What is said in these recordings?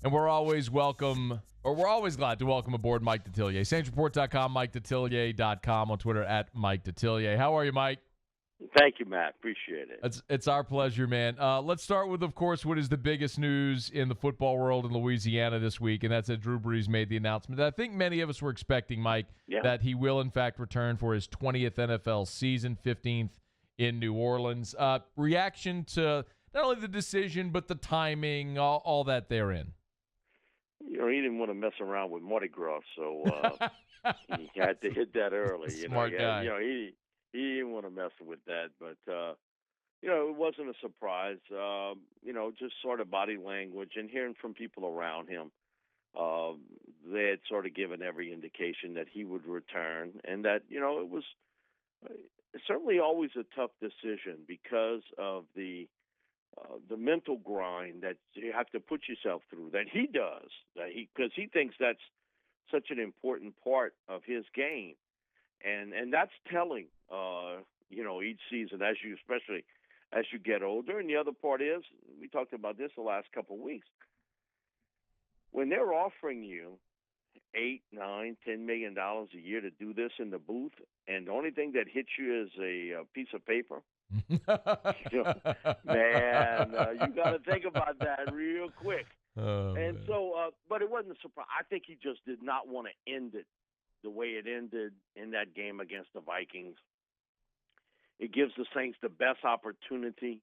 And we're always glad to welcome aboard Mike Detillier. SaintsReport.com, MikeDetillier.com, on Twitter at Mike Detillier. How are you, Mike? Thank you, Matt. Appreciate it. It's our pleasure, man. Let's start with, of course, what is the biggest news in the football world in Louisiana this week, and that's that Drew Brees made the announcement that I think many of us were expecting, Mike, that he will, in fact, return for his 20th NFL season, 15th in New Orleans. Reaction to not only the decision, but the timing, all that therein. He didn't want to mess around with Mardi Gras, so he had to hit that early. Smart guy. He didn't want to mess with that, but it wasn't a surprise. Just sort of body language and hearing from people around him. They had sort of given every indication that he would return, and that it was certainly always a tough decision because of the mental grind that you have to put yourself through, that he does, because he thinks that's such an important part of his game, and that's telling. Each season, especially as you get older. And the other part is, we talked about this the last couple of weeks, when they're offering you $8, $9, $10 million a year to do this in the booth, and the only thing that hits you is a piece of paper. Man, you got to think about that real quick. But it wasn't a surprise. I think he just did not want to end it the way it ended in that game against the Vikings. It gives the Saints the best opportunity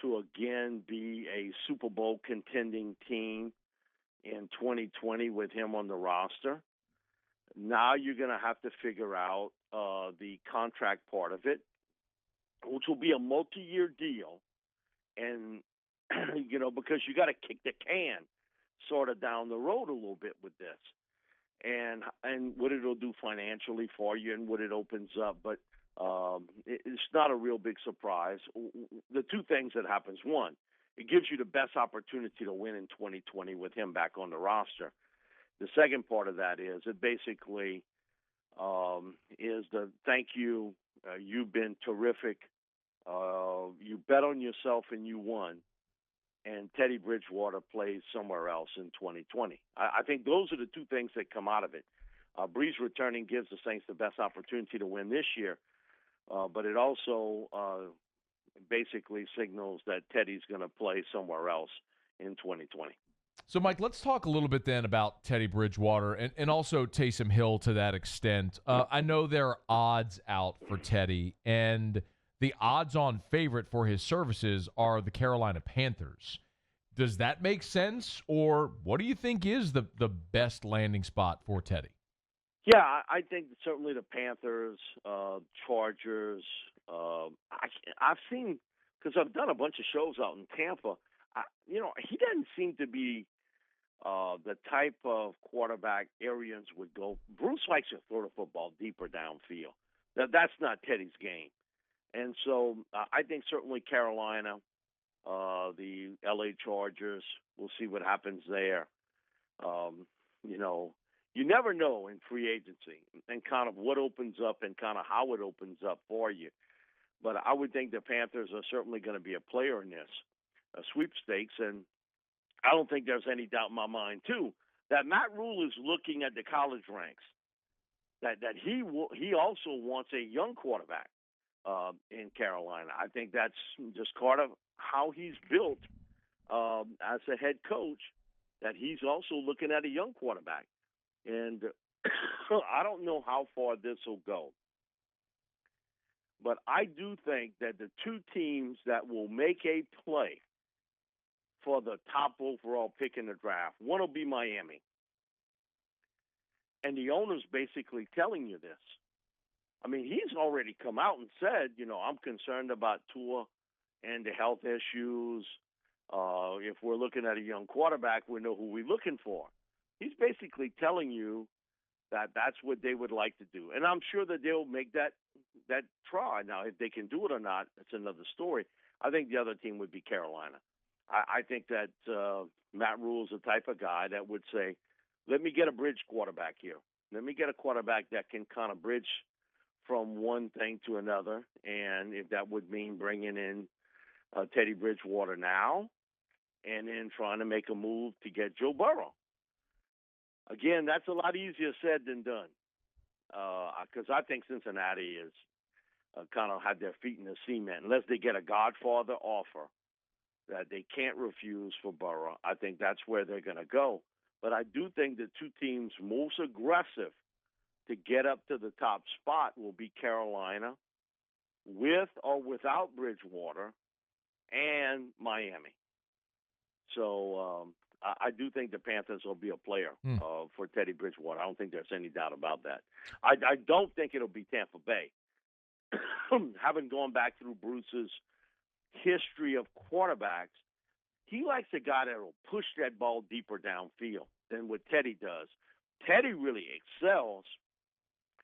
to again be a Super Bowl contending team in 2020 with him on the roster. Now you're going to have to figure out the contract part of it, which will be a multi-year deal. And, because you got to kick the can sort of down the road a little bit with this. And what it'll do financially for you and what it opens up. But it's not a real big surprise. The two things that happens, one, it gives you the best opportunity to win in 2020 with him back on the roster. The second part of that is it basically is the thank you. You've been terrific. You bet on yourself and you won. And Teddy Bridgewater plays somewhere else in 2020. I think those are the two things that come out of it. Brees returning gives the Saints the best opportunity to win this year, but it also basically signals that Teddy's going to play somewhere else in 2020. So, Mike, let's talk a little bit then about Teddy Bridgewater and also Taysom Hill to that extent. I know there are odds out for Teddy, and the odds-on favorite for his services are the Carolina Panthers. Does that make sense, or what do you think is the best landing spot for Teddy? Yeah, I think certainly the Panthers, Chargers. I've seen, because I've done a bunch of shows out in Tampa, he doesn't seem to be the type of quarterback Arians would go. Bruce likes to throw the football deeper downfield. That's not Teddy's game. And so I think certainly Carolina, the L.A. Chargers, we'll see what happens there. You never know in free agency and kind of what opens up and kind of how it opens up for you. But I would think the Panthers are certainly going to be a player in this sweepstakes. And I don't think there's any doubt in my mind, too, that Matt Rule is looking at the college ranks, that he also wants a young quarterback. In Carolina. I think that's just part of how he's built as a head coach, that he's also looking at a young quarterback. And I don't know how far this will go. But I do think that the two teams that will make a play for the top overall pick in the draft, one will be Miami. And the owner's basically telling you this. I mean, he's already come out and said, I'm concerned about Tua and the health issues. If we're looking at a young quarterback, we know who we're looking for. He's basically telling you that that's what they would like to do. And I'm sure that they'll make that try. Now, if they can do it or not, that's another story. I think the other team would be Carolina. I think that Matt Rule is the type of guy that would say, let me get a bridge quarterback here. Let me get a quarterback that can kind of bridge from one thing to another, and if that would mean bringing in Teddy Bridgewater now, and then trying to make a move to get Joe Burrow. Again, that's a lot easier said than done, because I think Cincinnati is kind of have their feet in the cement. Unless they get a Godfather offer that they can't refuse for Burrow, I think that's where they're going to go. But I do think the two teams most aggressive to get up to the top spot will be Carolina, with or without Bridgewater, and Miami. So I do think the Panthers will be a player for Teddy Bridgewater. I don't think there's any doubt about that. I don't think it'll be Tampa Bay. Having gone back through Bruce's history of quarterbacks, he likes a guy that will push that ball deeper downfield than what Teddy does. Teddy really excels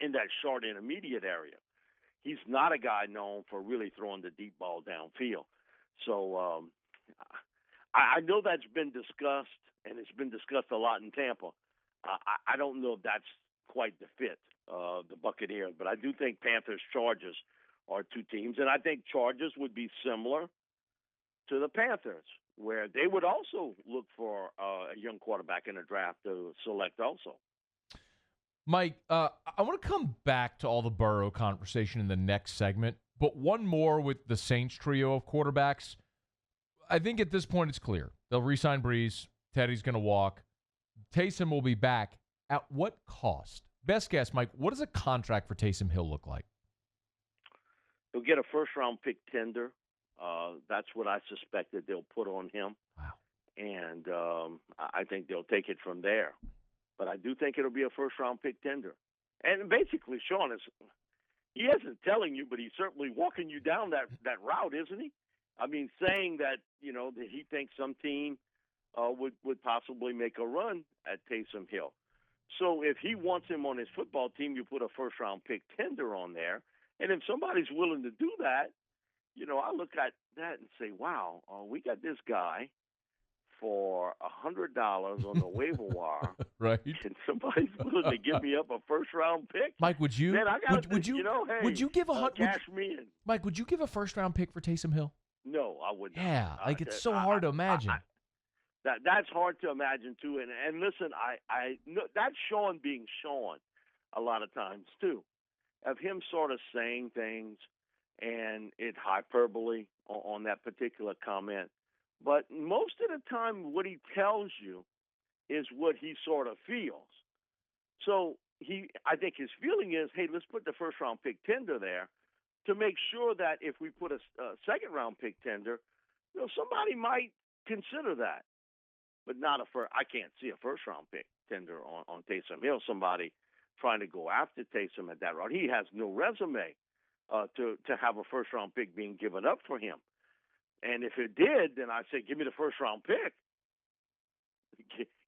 in that short intermediate area. He's not a guy known for really throwing the deep ball downfield. So I know that's been discussed, and it's been discussed a lot in Tampa. I don't know if that's quite the fit, the Buccaneers, but I do think Panthers-Chargers are two teams, and I think Chargers would be similar to the Panthers, where they would also look for a young quarterback in the draft to select also. Mike, I want to come back to all the Burrow conversation in the next segment, but one more with the Saints trio of quarterbacks. I think at this point it's clear. They'll re-sign Brees. Teddy's going to walk. Taysom will be back. At what cost? Best guess, Mike, what does a contract for Taysom Hill look like? He'll get a first-round pick tender. That's what I suspected they'll put on him. Wow. And I think they'll take it from there. But I do think it'll be a first-round pick tender. And basically, Sean, he isn't telling you, but he's certainly walking you down that route, isn't he? I mean, saying that, that he thinks some team would possibly make a run at Taysom Hill. So if he wants him on his football team, you put a first-round pick tender on there. And if somebody's willing to do that, I look at that and say, wow, we got this guy for $100 on the waiver wire, right? And somebody's willing to give me up a first-round pick. Mike, would you? Man, would you? Hey, would you give cash me in? Mike, would you give a first-round pick for Taysom Hill? No, I wouldn't. Yeah, it's so hard to imagine. That's hard to imagine too. And listen, I that's Sean being Sean a lot of times too, of him sort of saying things and it hyperbole on that particular comment. But most of the time, what he tells you is what he sort of feels. So I think his feeling is, hey, let's put the first-round pick tender there to make sure that if we put a second-round pick tender, somebody might consider that. But not I can't see a first-round pick tender on Taysom Hill, somebody trying to go after Taysom at that route. He has no resume to have a first-round pick being given up for him. And if it did, then I'd say, give me the first-round pick.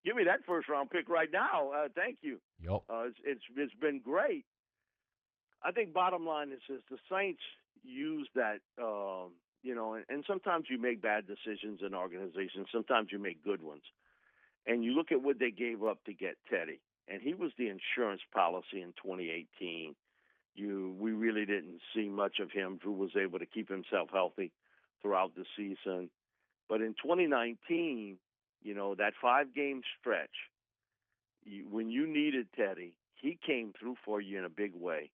Give me that first-round pick right now. Thank you. Yep. It's been great. I think bottom line is the Saints use that, and sometimes you make bad decisions in organizations. Sometimes you make good ones. And you look at what they gave up to get Teddy. And he was the insurance policy in 2018. We really didn't see much of him. Drew was able to keep himself healthy throughout the season. But in 2019, that 5-game stretch, when you needed Teddy, he came through for you in a big way.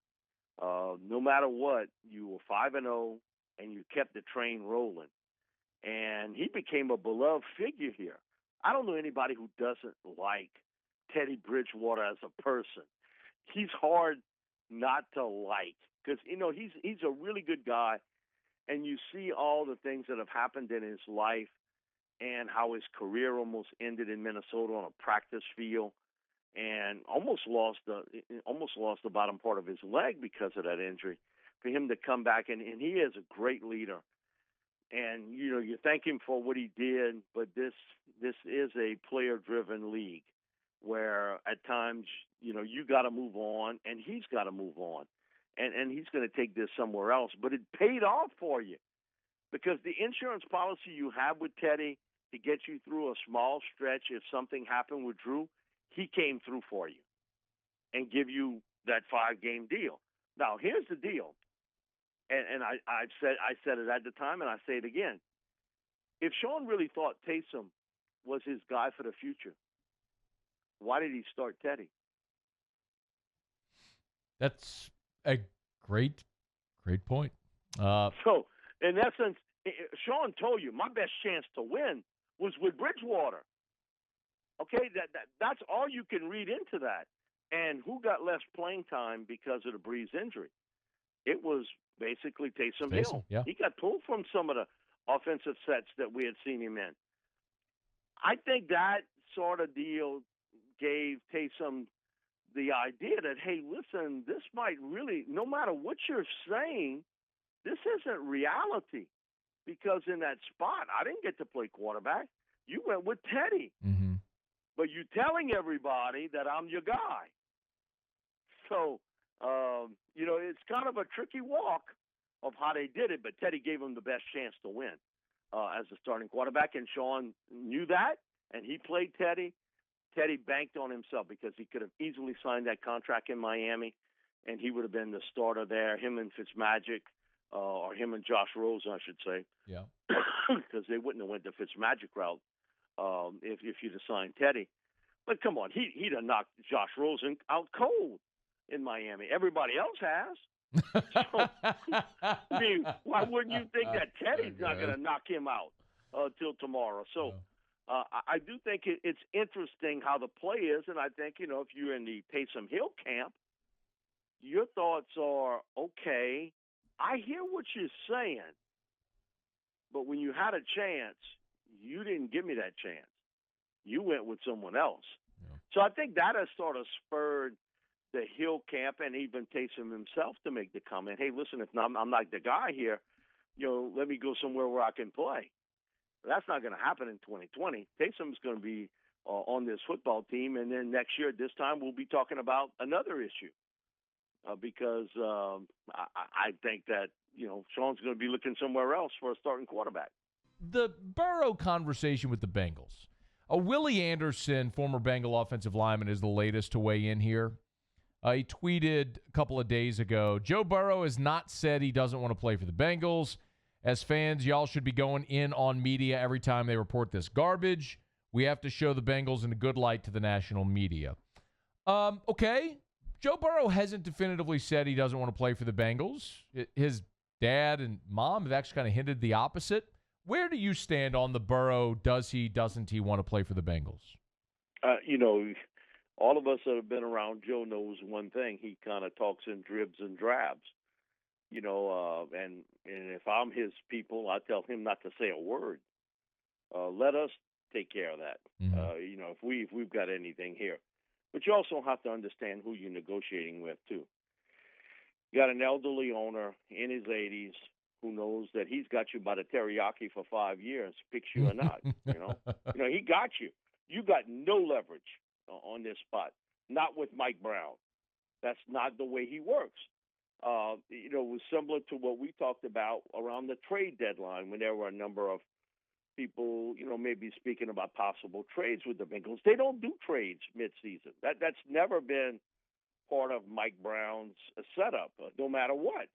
No matter what, you were 5-0, and you kept the train rolling. And he became a beloved figure here. I don't know anybody who doesn't like Teddy Bridgewater as a person. He's hard not to like because, he's a really good guy. And you see all the things that have happened in his life and how his career almost ended in Minnesota on a practice field and almost lost the bottom part of his leg because of that injury. For him to come back, and he is a great leader. And, you thank him for what he did, but this is a player-driven league where at times, you got to move on, and he's got to move on. And he's going to take this somewhere else. But it paid off for you because the insurance policy you have with Teddy to get you through a small stretch if something happened with Drew, he came through for you and give you that 5-game deal. Now, here's the deal. And I said it at the time, and I say it again. if Sean really thought Taysom was his guy for the future, why did he start Teddy? That's a great point. So, in essence, Sean told you my best chance to win was with Bridgewater. Okay, that's all you can read into that. And who got less playing time because of the Brees injury? It was basically Taysom Hill. Yeah. He got pulled from some of the offensive sets that we had seen him in. I think that sort of deal gave Taysom the idea that, hey, listen, this might really, no matter what you're saying, this isn't reality. Because in that spot, I didn't get to play quarterback. You went with Teddy. Mm-hmm. But you're telling everybody that I'm your guy. So, it's kind of a tricky walk of how they did it, but Teddy gave him the best chance to win as a starting quarterback, and Sean knew that, and he played Teddy. Teddy banked on himself because he could have easily signed that contract in Miami, and he would have been the starter there, him and Fitzmagic, or him and Josh Rosen, I should say. Yeah. Because they wouldn't have went the Fitzmagic route if you'd have signed Teddy. But come on, he'd have knocked Josh Rosen out cold in Miami. Everybody else has. So, I mean, why wouldn't you think that Teddy's not going to knock him out till tomorrow? So I do think it's interesting how the play is, and I think, if you're in the Taysom Hill camp, your thoughts are, okay, I hear what you're saying, but when you had a chance, you didn't give me that chance. You went with someone else. Yeah. So I think that has sort of spurred the Hill camp and even Taysom himself to make the comment, hey, listen, if I'm not the guy here, let me go somewhere where I can play. That's not going to happen in 2020. Taysom's going to be on this football team, and then next year at this time we'll be talking about another issue because I think that, Sean's going to be looking somewhere else for a starting quarterback. The Burrow conversation with the Bengals. Willie Anderson, former Bengal offensive lineman, is the latest to weigh in here. He tweeted a couple of days ago, Joe Burrow has not said he doesn't want to play for the Bengals. As fans, y'all should be going in on media every time they report this garbage. We have to show the Bengals in a good light to the national media. Okay. Joe Burrow hasn't definitively said he doesn't want to play for the Bengals. His dad and mom have actually kind of hinted the opposite. Where do you stand on the Burrow, doesn't he want to play for the Bengals? All of us that have been around Joe knows one thing. He kind of talks in dribs and drabs, and if I'm his people, I tell him not to say a word. Let us take care of that, Mm-hmm. if we've got anything here. But you also have to understand who you're negotiating with, too. You got an elderly owner in his 80s who knows that he's got you by the teriyaki for 5 years, picks you or not, he got you. You got no leverage on this spot, not with Mike Brown. That's not the way he works. It was similar to what we talked about around the trade deadline when there were a number of people, maybe speaking about possible trades with the Bengals. They don't do trades midseason. That's never been part of Mike Brown's setup, no matter what.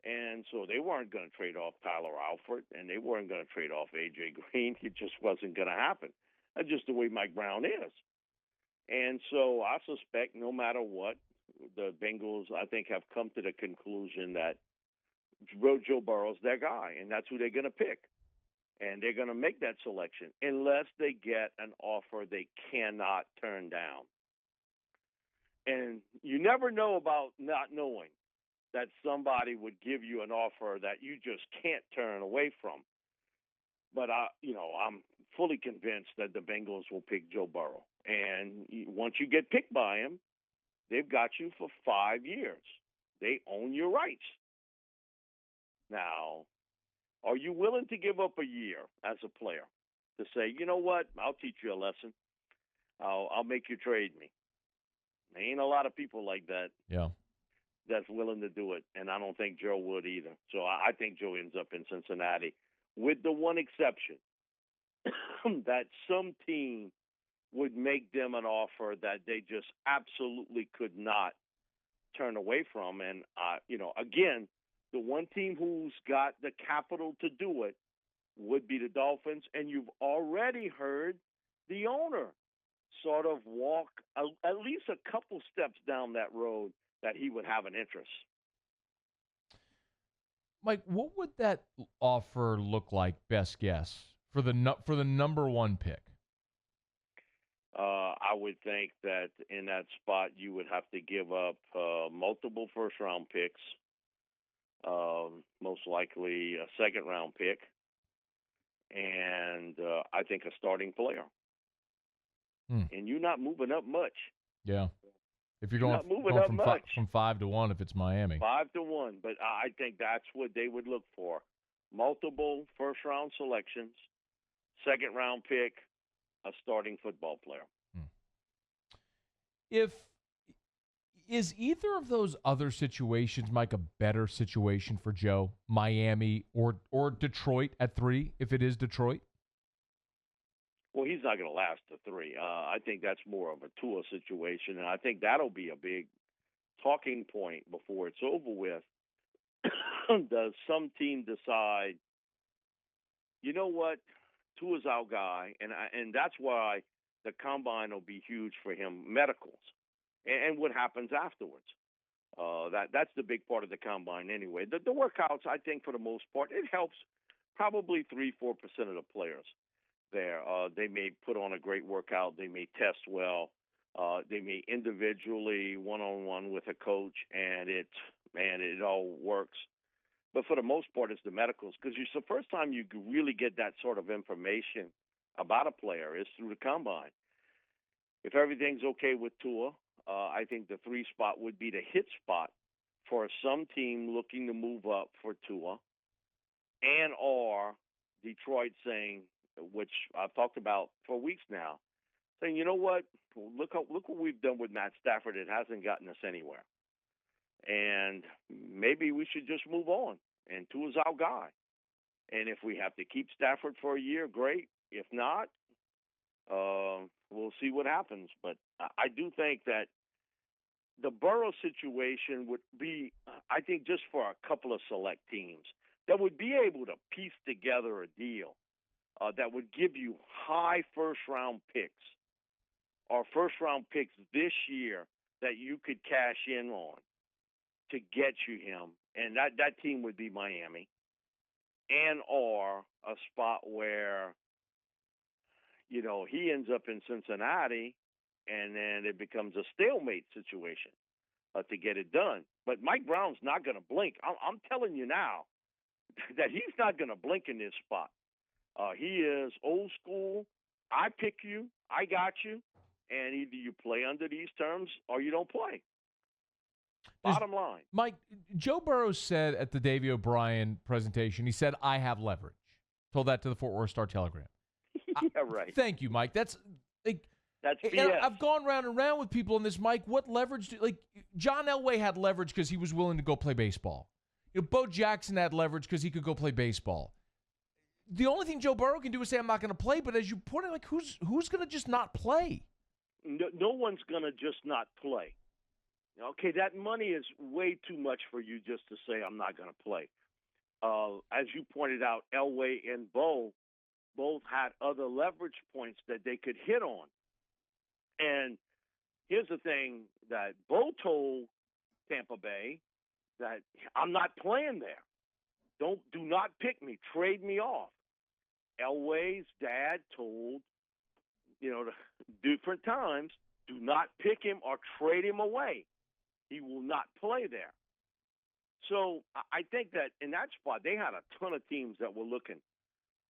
And so they weren't going to trade off Tyler Alford, and they weren't going to trade off A.J. Green. It just wasn't going to happen. That's just the way Mike Brown is. And so I suspect no matter what, the Bengals, I think, have come to the conclusion that Joe Burrow's their guy, and that's who they're going to pick. And they're going to make that selection unless they get an offer they cannot turn down. And you never know about not knowing that somebody would give you an offer that you just can't turn away from. But I'm fully convinced that the Bengals will pick Joe Burrow. And once you get picked by him, they've got you for 5 years. They own your rights. Now, are you willing to give up a year as a player to say, you know what, I'll teach you a lesson. I'll make you trade me. There ain't a lot of people like that. Yeah. That's willing to do it, and I don't think Joe would either. So I think Joe ends up in Cincinnati, with the one exception that some team would make them an offer that they just absolutely could not turn away from. And, again, the one team who's got the capital to do it would be the Dolphins, and you've already heard the owner sort of walk at least a couple steps down that road that he would have an interest. Mike, what would that offer look like, best guess, for the number one pick? I would think that in that spot you would have to give up multiple first-round picks, most likely a second-round pick, and I think a starting player. And you're not moving up much. Yeah. If you're going from 5 to 1, if it's Miami. 5 to 1, but I think that's what they would look for. Multiple first-round selections, second-round pick, a starting football player. Is either of those other situations, Mike, a better situation for Joe? Miami or Detroit at 3, if it is Detroit? Well, he's not going to last to 3. I think that's more of a Tua situation, and I think that'll be a big talking point before it's over with. Does some team decide, you know what, Tua's our guy, and that's why the combine will be huge for him, medicals, and what happens afterwards. That's the big part of the combine anyway. The workouts, I think, for the most part, it helps probably 3-4% of the players there. They may put on a great workout. They may test well. They may individually, one-on-one with a coach, and it all works. But for the most part, it's the medicals, because it's the first time you really get that sort of information about a player is through the combine. If everything's okay with Tua, I think the 3 spot would be the hit spot for some team looking to move up for Tua, and or Detroit saying, which I've talked about for weeks now, saying, you know what, look what we've done with Matt Stafford. It hasn't gotten us anywhere. And maybe we should just move on. And Tua's our guy. And if we have to keep Stafford for a year, great. If not, we'll see what happens. But I do think that the Burrow situation would be, I think, just for a couple of select teams that would be able to piece together a deal that would give you high first-round picks or first-round picks this year that you could cash in on to get you him. And that team would be Miami, and or a spot where, you know, he ends up in Cincinnati, and then it becomes a stalemate situation to get it done. But Mike Brown's not going to blink. I'm telling you now that he's not going to blink in this spot. He is old school. I pick you, I got you, and either you play under these terms or you don't play. Bottom line. Mike, Joe Burrow said at the Davey O'Brien presentation, he said, I have leverage. Told that to the Fort Worth Star-Telegram. Yeah, right. Thank you, Mike. That's BS. I've gone round and round with people on this, Mike. What leverage John Elway had leverage because he was willing to go play baseball. Bo Jackson had leverage because he could go play baseball. The only thing Joe Burrow can do is say, I'm not going to play. But as you put it, who's going to just not play? No one's going to just not play. Okay, that money is way too much for you just to say, I'm not going to play. As you pointed out, Elway and Bo both had other leverage points that they could hit on. And here's the thing that Bo told Tampa Bay, that I'm not playing there. Do not pick me. Trade me off. Elway's dad told, different times, do not pick him or trade him away. He will not play there. So I think that in that spot, they had a ton of teams that were looking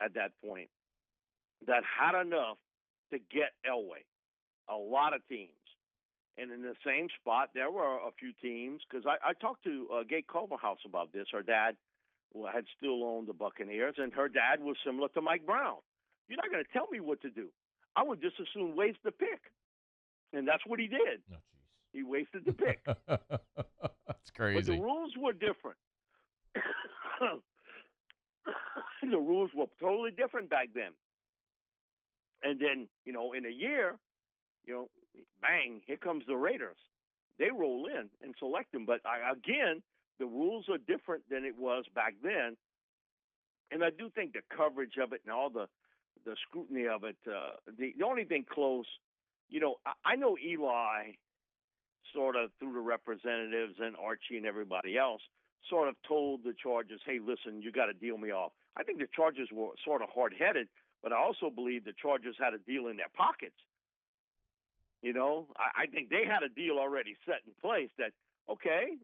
at that point that had enough to get Elway. A lot of teams. And in the same spot, there were a few teams, because I talked to Gay Culverhouse about this. Her dad had still owned the Buccaneers, and her dad was similar to Mike Brown. You're not going to tell me what to do. I would just as soon waste the pick. And that's what he did. Oh, he wasted the pick. That's crazy. But the rules were different. The rules were totally different back then. And then, in a year, bang, here comes the Raiders. They roll in and select them. But again, the rules are different than it was back then. And I do think the coverage of it and all the scrutiny of it, the only thing close, I know Eli sort of through the representatives and Archie and everybody else sort of told the Chargers, hey, listen, you got to deal me off. I think the Chargers were sort of hard-headed, but I also believe the Chargers had a deal in their pockets. I think they had a deal already set in place that, okay,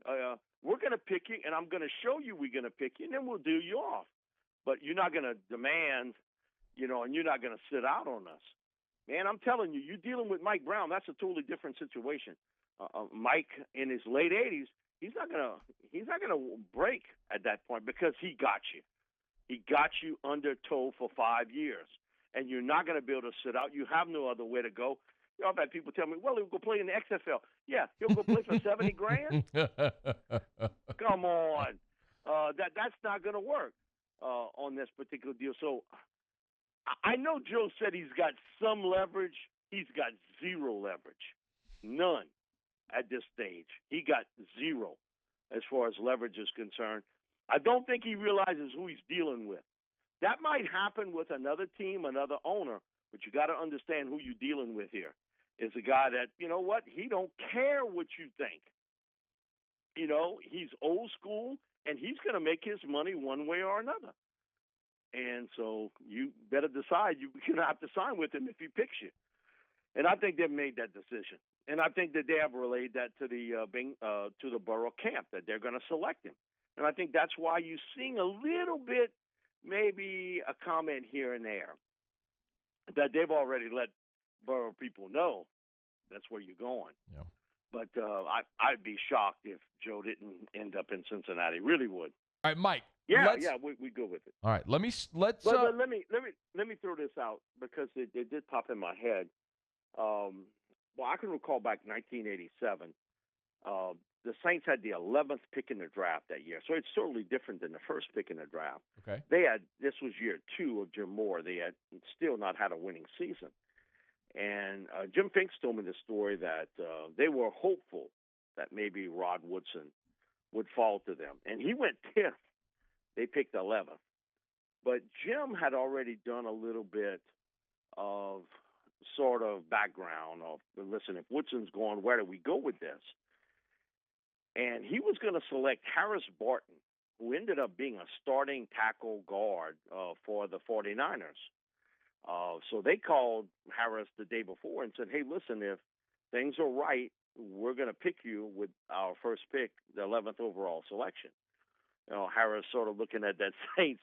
we're going to pick you, and I'm going to show you we're going to pick you, and then we'll deal you off. But you're not going to demand, and you're not going to sit out on us. Man, I'm telling you, you're dealing with Mike Brown. That's a totally different situation. Mike, in his late 80s, he's not gonna break at that point because he got you. He got you under tow for 5 years, and you're not going to be able to sit out. You have no other way to go. I've had people tell me, well, he'll go play in the XFL. Yeah, he'll go play for $70,000. Come on, that's not going to work on this particular deal. So I know Joe said he's got some leverage. He's got zero leverage, none at this stage. He got zero as far as leverage is concerned. I don't think he realizes who he's dealing with. That might happen with another team, another owner, but you got to understand who you're dealing with here. Is a guy that, you know what, he don't care what you think. He's old school, and he's going to make his money one way or another. And so you better decide you're going to have to sign with him if he picks you. And I think they've made that decision. And I think that they have relayed that to the Burrow camp, that they're going to select him. And I think that's why you're seeing a little bit, maybe a comment here and there, that they've already let Burrow people know that's where you're going. Yeah. But I'd be shocked if Joe didn't end up in Cincinnati. Really would. All right, Mike. Yeah, we go with it. All right, let's. Let me throw this out because it did pop in my head. Well, I can recall back 1987. The Saints had the 11th pick in the draft that year, so it's totally different than the first pick in the draft. Okay. This was year 2 of Jim Moore. They had still not had a winning season, and Jim Finks told me the story that they were hopeful that maybe Rod Woodson would fall to them, and he went 10th. They picked 11th, but Jim had already done a little bit of sort of background of, listen, if Woodson's gone, where do we go with this? And he was going to select Harris Barton, who ended up being a starting tackle guard for the 49ers. So they called Harris the day before and said, hey, listen, if things are right, we're going to pick you with our first pick, the 11th overall selection. Harris sort of looking at that Saints,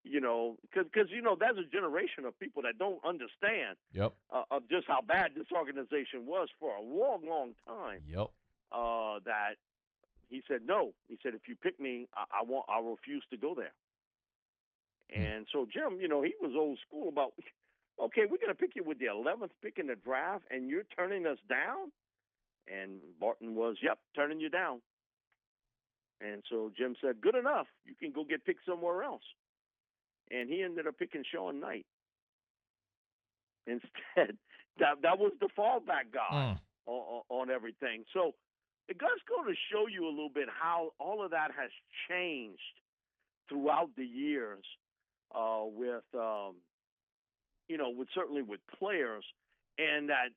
because there's a generation of people that don't understand of just how bad this organization was for a long, long time. Yep. That he said no. He said, if you pick me, I'll refuse to go there. And so Jim, he was old school about, okay, we're going to pick you with the 11th pick in the draft, and you're turning us down. And Barton was, turning you down. And so Jim said, good enough. You can go get picked somewhere else. And he ended up picking Sean Knight. Instead, that was the fallback guy on everything. So it does go to show you a little bit how all of that has changed throughout the years with certainly with players, and that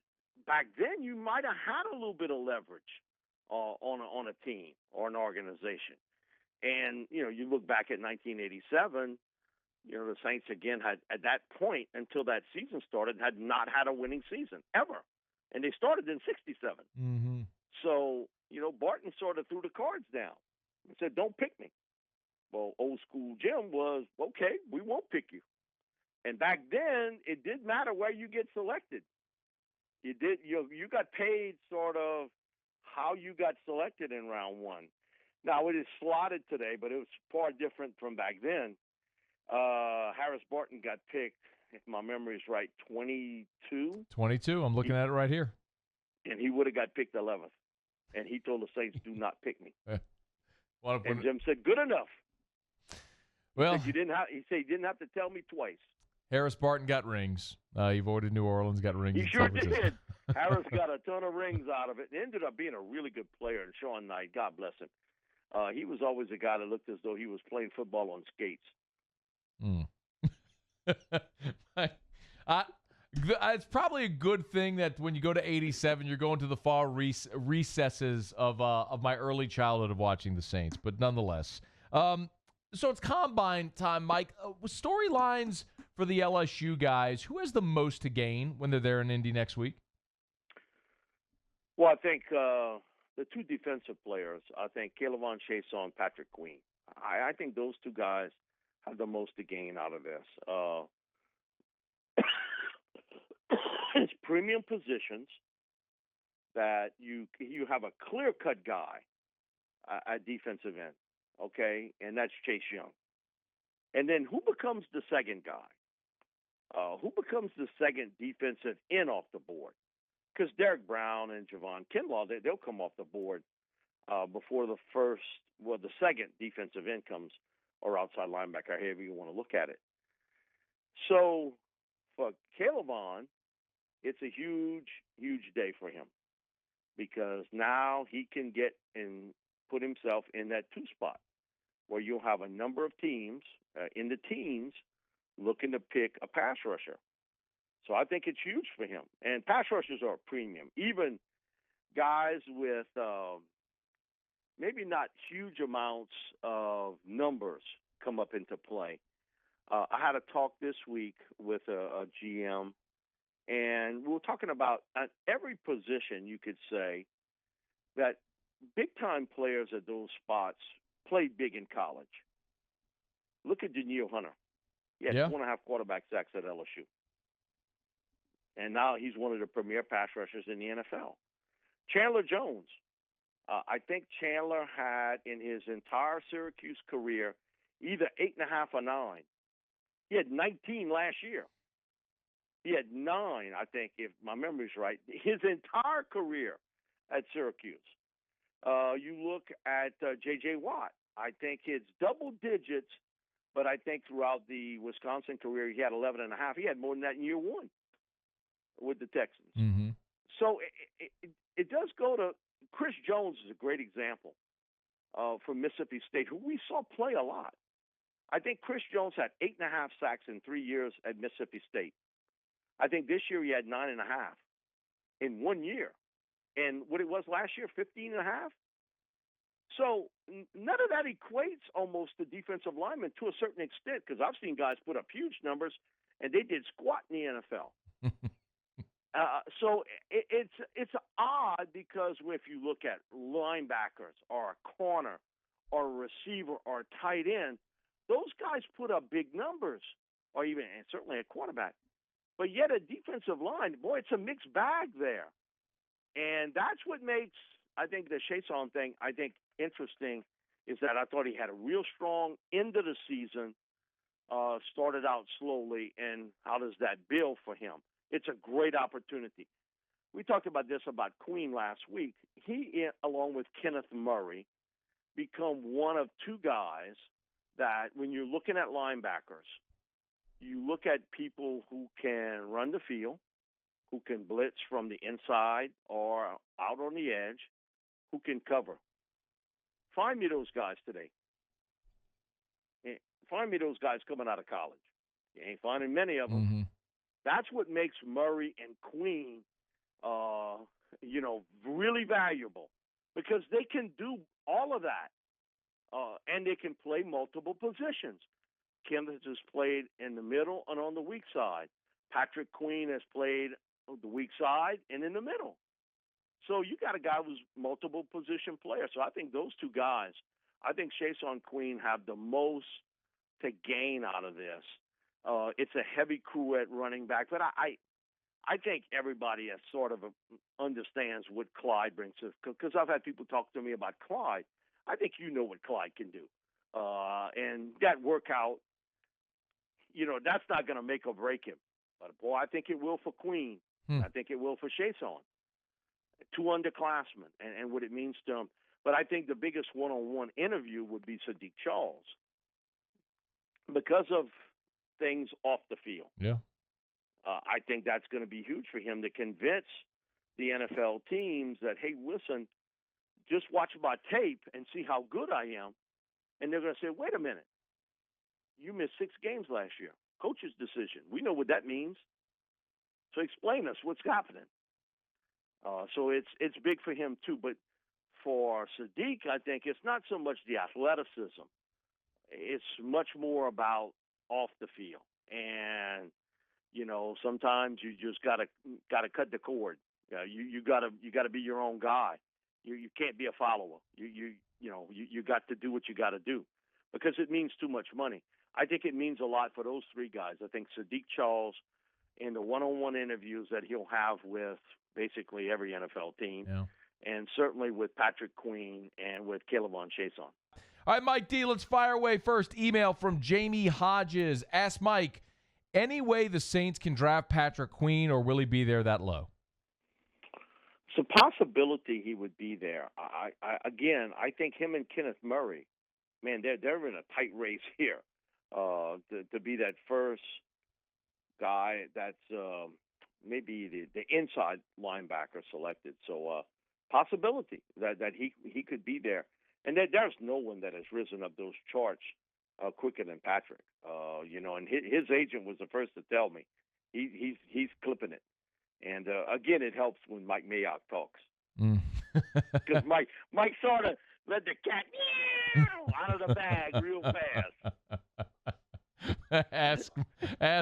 back then you might have had a little bit of leverage on a team or an organization. And, you look back at 1987, the Saints, again, had at that point until that season started, had not had a winning season ever. And they started in 67. Mm-hmm. So, Barton sort of threw the cards down and said, don't pick me. Well, old school Jim was, okay, we won't pick you. And back then, it did matter where you get selected. You got paid sort of how you got selected in round 1. Now, it is slotted today, but it was far different from back then. Harris Barton got picked, if my memory is right, 22. 22. I'm looking at it right here. And he would have got picked 11th. And he told the Saints, do not pick me. And Jim said, good enough. Well, he said, you didn't have to tell me twice. Harris Barton got rings. He avoided New Orleans, got rings. He sure did. Harris got a ton of rings out of it and ended up being a really good player. And Sean Knight, God bless him. He was always a guy that looked as though he was playing football on skates. Mm. It's probably a good thing that when you go to 87, you're going to the far recesses of my early childhood of watching the Saints. But nonetheless, so it's combine time, Mike. Storylines for the LSU guys. Who has the most to gain when they're there in Indy next week? Well, I think the two defensive players, I think K'Lavon Chaisson and Patrick Queen. I think those two guys have the most to gain out of this. It's premium positions that you have a clear-cut guy at defensive end, okay, and that's Chase Young. And then who becomes the second guy? Who becomes the second defensive end off the board? Because Derek Brown and Javon Kinlaw, they'll come off the board before the second defensive end comes, or outside linebacker, however you want to look at it. So for K'Lavon, it's a huge, huge day for him because now he can get and put himself in that two spot where you'll have a number of teams in the teens looking to pick a pass rusher. So I think it's huge for him. And pass rushers are a premium. Even guys with maybe not huge amounts of numbers come up into play. I had a talk this week with a GM, and we were talking about at every position you could say that big-time players at those spots played big in college. Look at Danielle Hunter. He had 2.5 quarterback sacks at LSU. And now he's one of the premier pass rushers in the NFL. Chandler Jones. I think Chandler had in his entire Syracuse career either 8.5 or 9. He had 19 last year. He had 9, I think, if my memory's right, his entire career at Syracuse. You look at J.J. Watt. I think it's double digits, but I think throughout the Wisconsin career he had 11.5. He had more than that in year one with the Texans. Mm-hmm. So it does go to Chris Jones is a great example from Mississippi State, who we saw play a lot. I think Chris Jones had 8.5 sacks in 3 years at Mississippi State. I think this year he had 9.5 in 1 year. And what it was last year, 15.5. So none of that equates almost to defensive linemen to a certain extent, because I've seen guys put up huge numbers and they did squat in the NFL. So it's odd because if you look at linebackers or a corner or a receiver or a tight end, those guys put up big numbers, or even and certainly a quarterback. But yet a defensive line, boy, it's a mixed bag there. And that's what makes, I think, the Chaisson thing, I think, interesting is that I thought he had a real strong end of the season, started out slowly, and how does that build for him? It's a great opportunity. We talked about this about Queen last week. He, along with Kenneth Murray, become one of two guys that when you're looking at linebackers, you look at people who can run the field, who can blitz from the inside or out on the edge, who can cover. Find me those guys today. Find me those guys coming out of college. You ain't finding many of them. Mm-hmm. That's what makes Murray and Queen, really valuable because they can do all of that, and they can play multiple positions. Kenneth has played in the middle and on the weak side. Patrick Queen has played on the weak side and in the middle. So you got a guy who's multiple position player. So I think those two guys, I think Chaisson Queen have the most to gain out of this. It's a heavy crew at running back, but I think everybody has sort of understands what Clyde brings to, because I've had people talk to me about Clyde. I think you know what Clyde can do. And that workout, that's not going to make or break him. But, boy, I think it will for Queen. I think it will for Chaisson. 2 underclassmen and what it means to them. But I think the biggest one-on-one interview would be Sadiq Charles because of things off the field. Yeah. I think that's going to be huge for him to convince the NFL teams that, hey, listen, just watch my tape and see how good I am. And they're going to say, wait a minute. you missed 6 games last year. Coach's decision. We know what that means. So explain us what's happening. So it's big for him too. But for Sadiq, I think it's not so much the athleticism. It's much more about off the field. And sometimes you just gotta cut the cord. You gotta be your own guy. You can't be a follower. You got to do what you got to do because it means too much money. I think it means a lot for those 3 guys. I think Sadiq Charles in the one-on-one interviews that he'll have with basically every NFL team, and certainly with Patrick Queen and with K'Lavon Chaisson. All right, Mike D, let's fire away first. Email from Jamie Hodges. Ask Mike, any way the Saints can draft Patrick Queen, or will he be there that low? It's a possibility he would be there. I think him and Kenneth Murray, man, they're in a tight race here to be that first guy that's maybe the inside linebacker selected. So possibility that he could be there. And there's no one that has risen up those charts quicker than Patrick. And his agent was the first to tell me he's clipping it. And again, it helps when Mike Mayock talks because Mike sort of let the cat out of the bag real fast. Ask.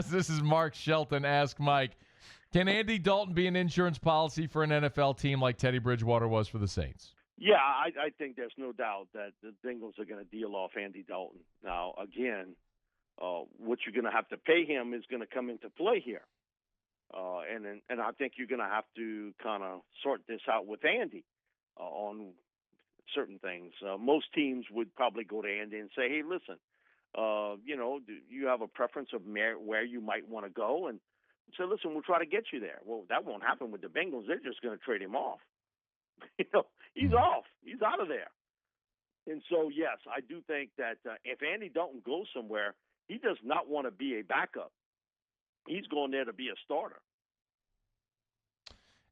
This is Mark Shelton. Ask Mike, can Andy Dalton be an insurance policy for an NFL team like Teddy Bridgewater was for the Saints? Yeah, I think there's no doubt that the Bengals are going to deal off Andy Dalton. Now, again, what you're going to have to pay him is going to come into play here. And I think you're going to have to kind of sort this out with Andy on certain things. Most teams would probably go to Andy and say, hey, listen, do you have a preference of where you might want to go? And say, listen, we'll try to get you there. Well, that won't happen with the Bengals. They're just going to trade him off. He's off. He's out of there. And so, yes, I do think that if Andy Dalton goes somewhere, he does not want to be a backup. He's going there to be a starter.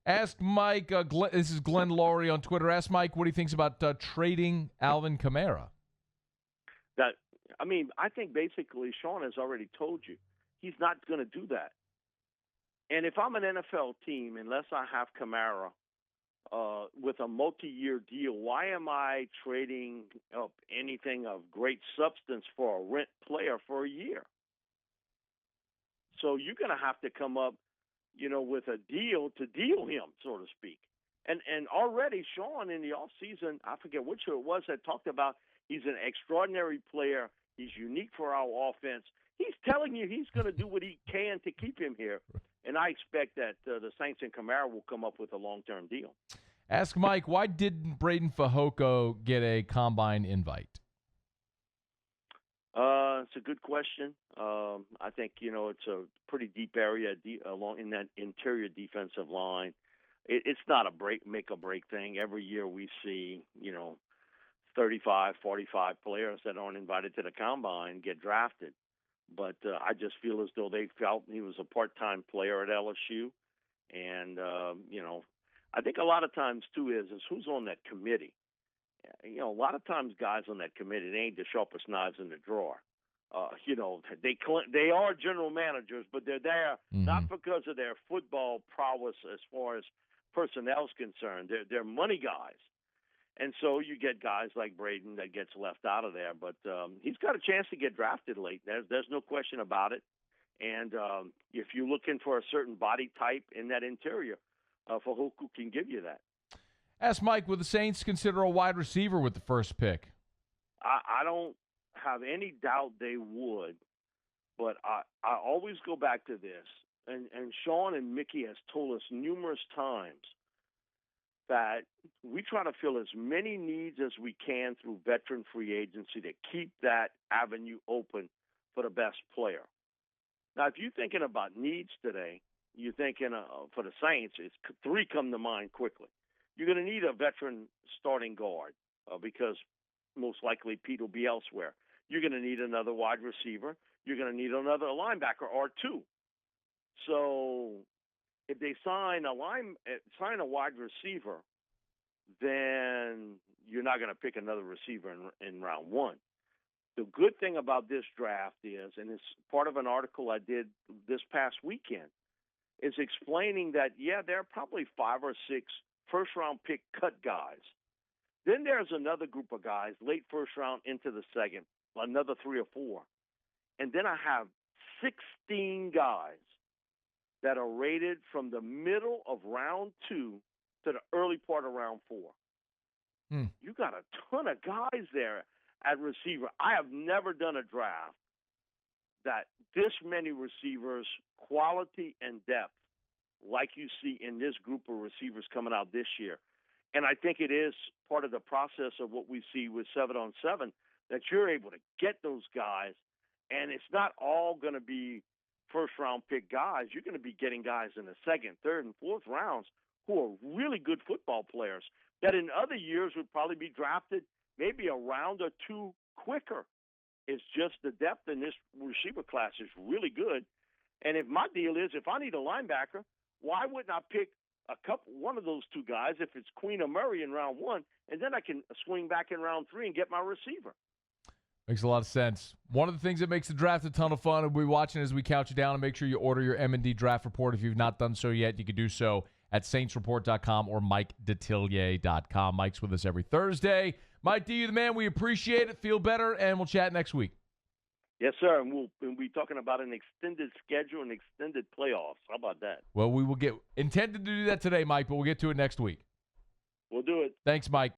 Ask Mike, this is Glenn Laurie on Twitter. Ask Mike what he thinks about trading Alvin Kamara. I think basically Sean has already told you he's not going to do that. And if I'm an NFL team, unless I have Kamara with a multi-year deal, why am I trading up anything of great substance for a rent player for a year? So you're going to have to come up, with a deal to deal him, so to speak. And already Sean in the offseason, I forget which it was, that talked about he's an extraordinary player. He's unique for our offense. He's telling you he's going to do what he can to keep him here. And I expect that the Saints and Kamara will come up with a long-term deal. Ask Mike, why didn't Braden Fajoko get a combine invite? It's a good question. I think, it's a pretty deep area along in that interior defensive line. It's not a make or break thing. Every year we see, 35, 45 players that aren't invited to the combine get drafted. But I just feel as though they felt he was a part-time player at LSU. And, I think a lot of times, too, is who's on that committee. A lot of times guys on that committee, they ain't the sharpest knives in the drawer. They are general managers, but they're there not because of their football prowess as far as personnel's concerned. They're money guys. And so you get guys like Braden that gets left out of there. But he's got a chance to get drafted late. There's no question about it. And if you're looking for a certain body type in that interior, Fajoko can give you that. Ask Mike, will the Saints consider a wide receiver with the first pick? I don't have any doubt they would, but I always go back to this, and Sean and Mickey has told us numerous times that we try to fill as many needs as we can through veteran free agency to keep that avenue open for the best player. Now, if you're thinking about needs today, you're thinking for the Saints, it's 3 come to mind quickly. You're going to need a veteran starting guard because most likely Pete will be elsewhere. You're going to need another wide receiver. You're going to need another linebacker or 2. So if they sign a wide receiver, then you're not going to pick another receiver in round 1. the good thing about this draft is, and it's part of an article I did this past weekend, is explaining that, there are probably 5 or 6 first-round pick cut guys. Then there's another group of guys, late first round into the second, another 3 or 4. And then I have 16 guys that are rated from the middle of round 2 to the early part of round 4. You got a ton of guys there at receiver. I have never done a draft that this many receivers, quality and depth, like you see in this group of receivers coming out this year. And I think it is part of the process of what we see with 7-on-7, that you're able to get those guys, and it's not all going to be first-round pick guys. You're going to be getting guys in the second, third, and fourth rounds who are really good football players that in other years would probably be drafted maybe a round or 2 quicker. It's just the depth in this receiver class is really good. And if my deal is, if I need a linebacker, why wouldn't I pick one of those 2 guys if it's Queen or Murray in round 1, and then I can swing back in round 3 and get my receiver? Makes a lot of sense. One of the things that makes the draft a ton of fun, and we'll be watching as we count you down, and make sure you order your M&D draft report. If you've not done so yet, you can do so at saintsreport.com or MikeDetillier.com. Mike's with us every Thursday. Mike D, you the man. We appreciate it. Feel better, and we'll chat next week. Yes, sir, and we'll be talking about an extended schedule and extended playoffs. How about that? Well, we will intended to do that today, Mike, but we'll get to it next week. We'll do it. Thanks, Mike.